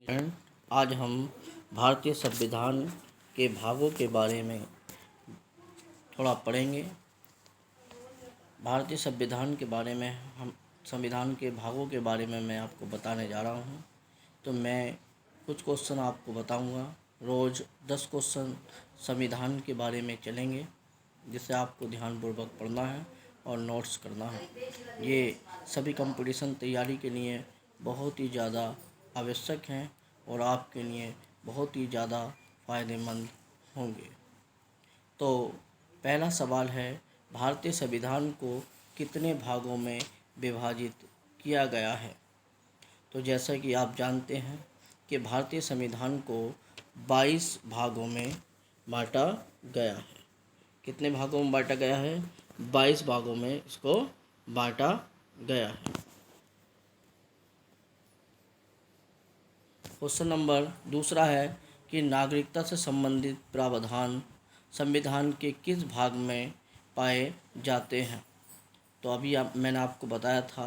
And आज हम भारतीय संविधान के भागों के बारे में थोड़ा पढ़ेंगे। भारतीय संविधान के बारे में हम संविधान के भागों के बारे में मैं आपको बताने जा रहा हूँ। तो मैं कुछ क्वेश्चन आपको बताऊँगा। रोज़ 10 क्वेश्चन संविधान के बारे में चलेंगे, जिसे आपको ध्यानपूर्वक पढ़ना है और नोट्स करना है। ये सभी कंपटीशन तैयारी के लिए बहुत ही ज़्यादा आवश्यक हैं और आपके लिए बहुत ही ज़्यादा फ़ायदेमंद होंगे। तो पहला सवाल है, भारतीय संविधान को कितने भागों में विभाजित किया गया है? तो जैसा कि आप जानते हैं कि भारतीय संविधान को 22 भागों में बांटा गया है। कितने भागों में बांटा गया है? 22 भागों में इसको बांटा गया है। क्वेश्चन नंबर दूसरा है कि नागरिकता से संबंधित प्रावधान संविधान के किस भाग में पाए जाते हैं? तो अभी मैंने आपको बताया था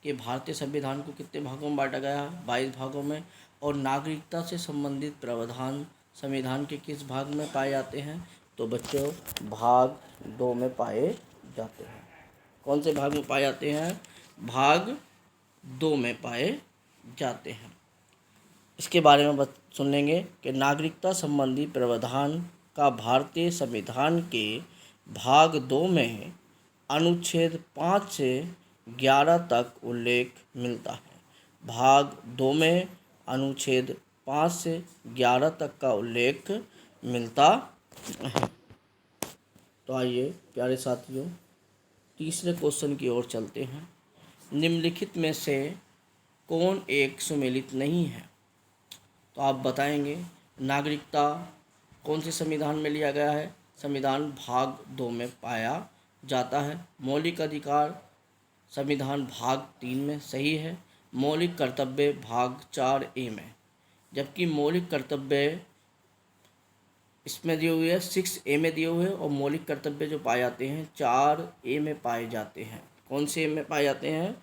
कि भारतीय संविधान को कितने भागों में बांटा गया है? 22 भागों में। और नागरिकता से संबंधित प्रावधान संविधान के किस भाग में पाए जाते हैं? तो बच्चों, भाग 2 में पाए जाते हैं। कौन से भाग में पाए जाते हैं? भाग 2 में पाए जाते हैं। इसके बारे में सुन लेंगे कि नागरिकता संबंधी प्रावधान का भारतीय संविधान के भाग 2 में अनुच्छेद 5 से 11 तक उल्लेख मिलता है। भाग 2 में अनुच्छेद 5 से 11 तक का उल्लेख मिलता है। तो आइए प्यारे साथियों, तीसरे क्वेश्चन की ओर चलते हैं। निम्नलिखित में से कौन एक सुमेलित नहीं है? तो आप बताएंगे। नागरिकता कौन से संविधान में लिया गया है? संविधान भाग 2 में पाया जाता है। मौलिक अधिकार संविधान भाग 3 में सही है। मौलिक कर्तव्य भाग 4A में, जबकि मौलिक कर्तव्य इसमें दिए हुए हैं 6A में दिए हुए हैं, और मौलिक कर्तव्य जो पाए जाते हैं 4A में पाए जाते हैं। कौन से में पाए जाते हैं?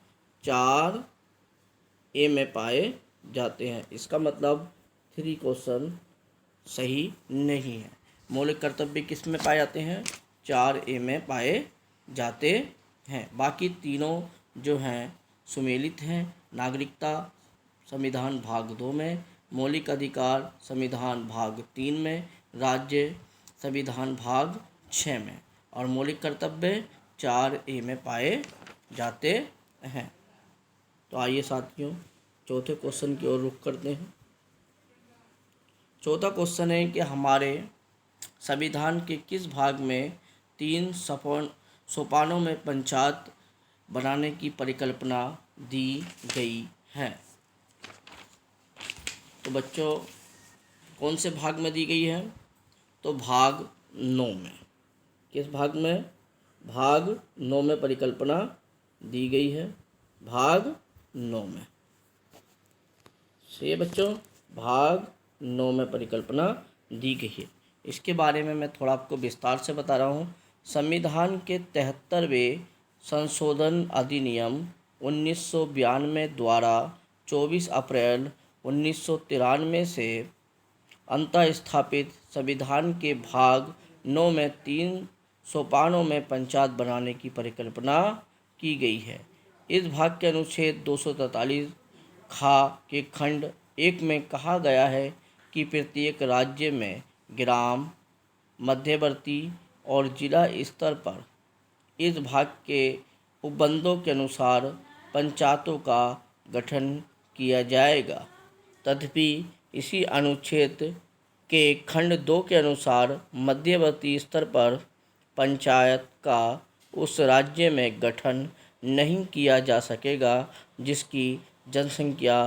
4A में पाए जाते हैं। इसका मतलब 3 क्वेश्चन सही नहीं है। मौलिक कर्तव्य किस में पाए जाते हैं? 4A में पाए जाते हैं। बाकी तीनों जो हैं सुमेलित हैं। नागरिकता संविधान भाग 2 में, मौलिक अधिकार संविधान भाग 3 में, राज्य संविधान भाग 6 में, और मौलिक कर्तव्य 4A में पाए जाते हैं। तो आइए साथियों, चौथे क्वेश्चन की ओर रुख करते हैं। चौथा क्वेश्चन है कि हमारे संविधान के किस भाग में 3 सोपानों में पंचायत बनाने की परिकल्पना दी गई है? तो बच्चों, कौन से भाग में दी गई है? तो भाग 9 में। किस भाग में? भाग 9 में परिकल्पना दी गई है। भाग 9 में। सही है बच्चों, भाग 9 में परिकल्पना दी गई है। इसके बारे में मैं थोड़ा आपको विस्तार से बता रहा हूँ। संविधान के 73वें संशोधन अधिनियम 1992 द्वारा 24 अप्रैल 1993 से अंतः स्थापित संविधान के भाग 9 में 3 सोपानों में पंचायत बनाने की परिकल्पना की गई है। इस भाग के अनुच्छेद 243 खा के खंड 1 में कहा गया है कि प्रत्येक राज्य में ग्राम, मध्यवर्ती और जिला स्तर पर इस भाग के उपबंधों के अनुसार पंचायतों का गठन किया जाएगा। तथापि इसी अनुच्छेद के खंड 2 के अनुसार मध्यवर्ती स्तर पर पंचायत का उस राज्य में गठन नहीं किया जा सकेगा जिसकी जनसंख्या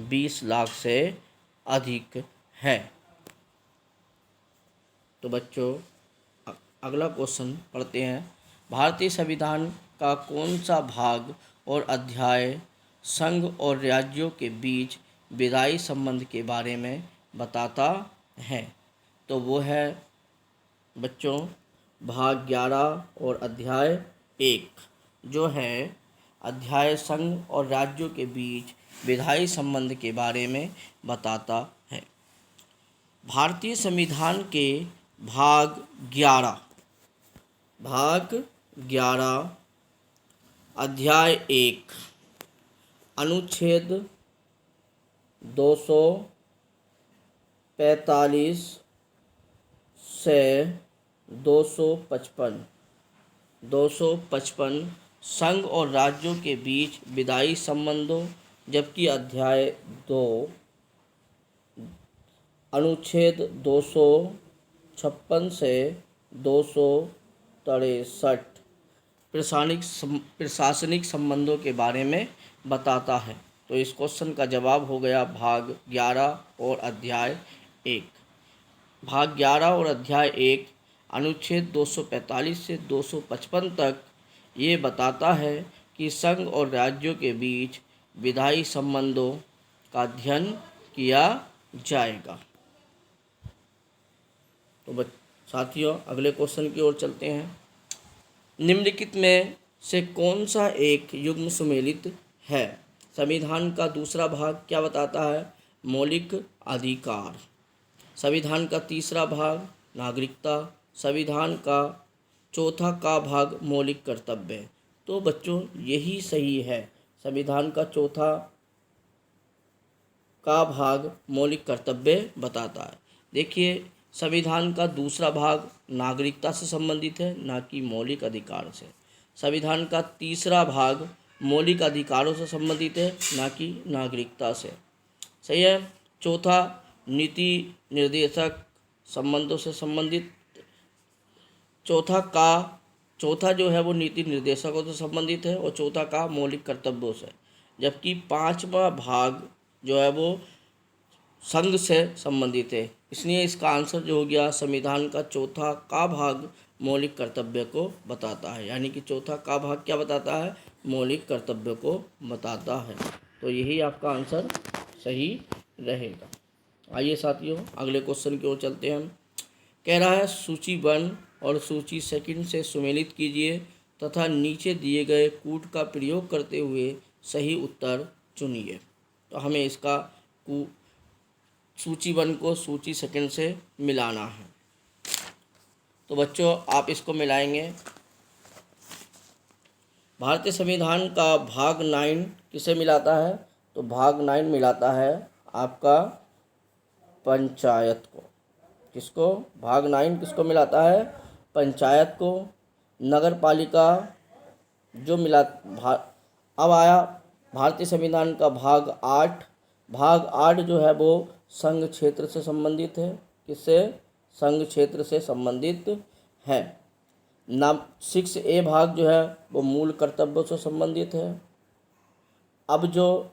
20 लाख से अधिक है। तो बच्चों, अगला क्वेश्चन पढ़ते हैं। भारतीय संविधान का कौन सा भाग और अध्याय संघ और राज्यों के बीच विधायी संबंध के बारे में बताता है? तो वो है बच्चों भाग 11 और अध्याय 1, जो है अध्याय संघ और राज्यों के बीच विधायी संबंध के बारे में बताता है। भारतीय संविधान के भाग 11 अध्याय 1 अनुच्छेद 245 से 255 संघ और राज्यों के बीच विधायी संबंधों, जबकि अध्याय 2 अनुच्छेद 256 से 263 प्रशासनिक संबंधों के बारे में बताता है। तो इस क्वेश्चन का जवाब हो गया भाग 11 और अध्याय 1। भाग 11 और अध्याय 1 अनुच्छेद 245 से 255 तक ये बताता है कि संघ और राज्यों के बीच विधायी संबंधों का अध्ययन किया जाएगा। तो साथियों, अगले क्वेश्चन की ओर चलते हैं। निम्नलिखित में से कौन सा एक युग्म सुमेलित है? संविधान का दूसरा भाग क्या बताता है? मौलिक अधिकार। संविधान का तीसरा भाग नागरिकता। संविधान का चौथा का भाग मौलिक कर्तव्य। तो बच्चों, यही सही है। संविधान का चौथा का भाग मौलिक कर्तव्य बताता है। देखिए, संविधान का दूसरा भाग नागरिकता से संबंधित है, ना कि मौलिक अधिकार से। संविधान का तीसरा भाग मौलिक अधिकारों से संबंधित है, ना कि नागरिकता से। सही है। चौथा नीति निर्देशक संबंधों से संबंधित। चौथा जो है वो नीति निर्देशकों से संबंधित है और चौथा का मौलिक कर्तव्यों से। जबकि पांचवा भाग जो है वो संघ से संबंधित है। इसलिए इसका आंसर जो हो गया, संविधान का चौथा का भाग मौलिक कर्तव्य को बताता है। यानी कि चौथा का भाग क्या बताता है? मौलिक कर्तव्य को बताता है। तो यही आपका आंसर सही रहेगा। आइए साथियों, अगले क्वेश्चन की ओर चलते हैं हम। कह रहा है सूची 1 और सूची 2 से सुमेलित कीजिए तथा नीचे दिए गए कूट का प्रयोग करते हुए सही उत्तर चुनिए। तो हमें इसका सूची 1 को सूची 2 से मिलाना है। तो बच्चों, आप इसको मिलाएंगे। भारतीय संविधान का भाग 9 किसे मिलाता है? तो भाग 9 मिलाता है आपका पंचायत को। किसको? भाग 9 किसको मिलाता है? पंचायत को। नगर पालिका जो अब आया भारतीय संविधान का भाग 8। भाग 8 जो है वो संघ क्षेत्र से संबंधित है। किससे? संघ क्षेत्र से संबंधित है। 6A भाग जो है वो मूल कर्तव्यों से संबंधित है। अब जो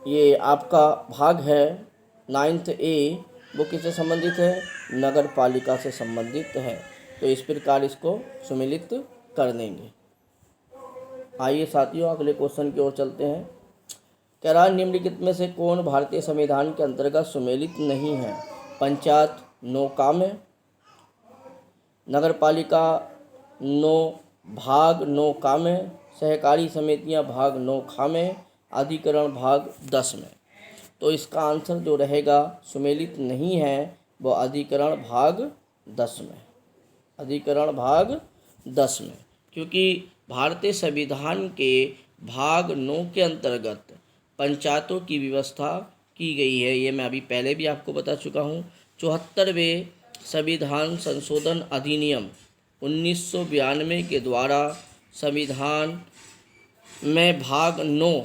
ये आपका भाग है 9A वो किससे संबंधित है? नगर पालिका से संबंधित है। तो इस प्रकार इसको सुमेलित कर देंगे। आइए साथियों, अगले क्वेश्चन की ओर चलते हैं। कह रहा है निम्नलिखित में से कौन भारतीय संविधान के अंतर्गत सुमेलित नहीं है? पंचायत नो काम है, नगर पालिका भाग 9 काम है, सहकारी समितियां भाग 9 खाम है, अधिकरण भाग 10 में। तो इसका आंसर जो रहेगा सुमेलित नहीं है वो अधिकरण भाग 10 में। अधिकरण भाग 10 में, क्योंकि भारतीय संविधान के भाग 9 के अंतर्गत पंचायतों की व्यवस्था की गई है। ये मैं अभी पहले भी आपको बता चुका हूँ। 74वें संविधान संशोधन अधिनियम 1992 के द्वारा संविधान में भाग 9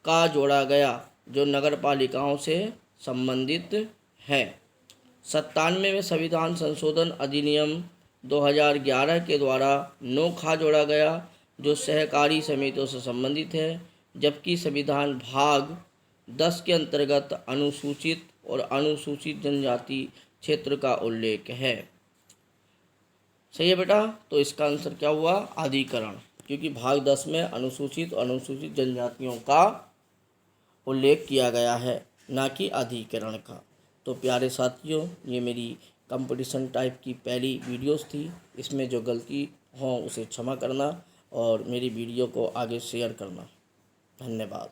का जोड़ा गया जो नगर पालिकाओं से संबंधित है। 97वें संविधान संशोधन अधिनियम 2011 के द्वारा 9 खा जोड़ा गया जो सहकारी समितियों से संबंधित है। जबकि संविधान भाग 10 के अंतर्गत अनुसूचित और अनुसूचित जनजाति क्षेत्र का उल्लेख है। सही है बेटा। तो इसका आंसर क्या हुआ? अधिकरण, क्योंकि भाग 10 में अनुसूचित और अनुसूचित जनजातियों का उल्लेख किया गया है, ना कि अधिकरण का। तो प्यारे साथियों, ये मेरी कंपटीशन टाइप की पहली वीडियोस थी। इसमें जो गलती हो उसे क्षमा करना और मेरी वीडियो को आगे शेयर करना। धन्यवाद।